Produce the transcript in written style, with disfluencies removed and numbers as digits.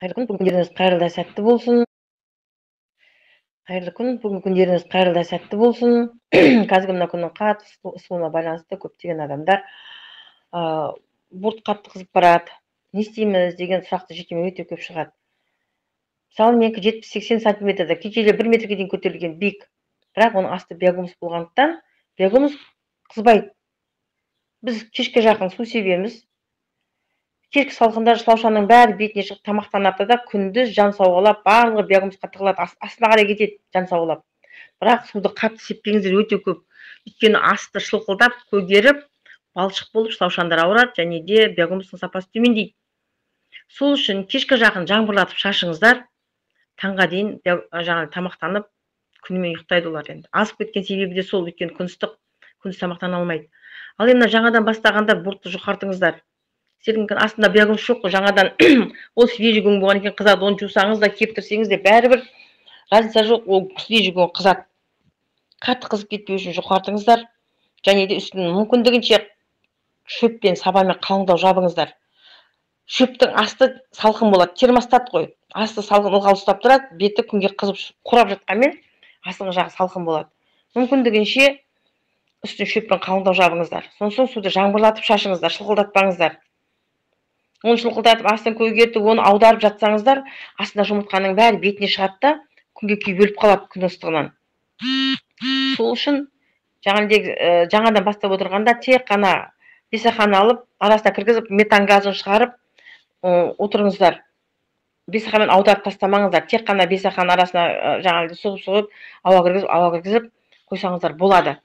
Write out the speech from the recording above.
Қайырлы күн, бүгінгі күндеріңіз қайырлы да сәтті болсын. Қайырлы күн, бүгінгі күндеріңіз қайырлы да сәтті болсын. Қазіргі мына күннің қатты ысуына байланысты көптеген адамдар бұрт қатты қызып барады. Не істейміз деген сұрақты жекеме өте көп шығады. Мысалы, менікі 70-80 сантиметрді, кей жерде 1 метрге дейін көтерілген биік. Бірақ оның асты биогумус болғандықтан, биогумус қызбайды. Біз кешке жақын су себеміз. Кешкі салқында жылаушаның бәрі бетіне шығып тамақтанады да күндіз жан сауғалап, барлығы биогумусқа тығылады, астына қарай кетеді жан сауғалап. Бірақ суды қатты сеппеңіздер, өте көп. Өйткені асты шылқылдап, көгеріп, балшық болып жылаушандар ауырады, және де биогумустың сапасы төмендейді. Сол үшін кешкі жақын жаңбырлатып шашыңыздар, таңға дейін жаңағы тамақтанып, күнімен ұйықтайды олар енді. Азып кеткен себебі де сол, өйткені күн ыстық, күндіз тамақтана алмайды. Ал енді жаңадан бастағандар бұртты жұқартыңыздар. Сіздердің астында биогумус жоқ қой, жаңадан ол свежий күн болған екен, қызады, оны жусаңыз да, кептірсеңіз де бәрібір разница жоқ, ол свежий күн қызады. Қатты қызып кетпеу үшін жұқартыңыздар, және де үстін мүмкіндігінше шөппен, сабанмен қалыңдау жабыңыздар. Шөптің асты салқын болады, термостат қой. Асты салқын ылғал ұстап тұрады, беті күнге қызып қурап жатқанмен астыңғы жағы салқын болады. Мүмкіндігінше үстін шөппен қалыңдау жабыңыздар. Сосын суды жаңбырлатып шашыңыздар, шылқылдатпаңыздар. Оны шылқылдатып, астын көгертіп, оны аударып жатсаңыздар, астында жұмыртқаның бәрі бетіне шығады да, күнге күйіп өліп қалады күн ыстығынан. Сол үшін жаңадан бастап отырғанда тек қана бесақаны алып, арасына кіргізіп, метан газын шығарып отырыңыздар. Бесақамен аударып тастамаңыздар. Тек қана бесақаны арасына жаңағы соғып ауа кіргізіп қойсаңыздар болады.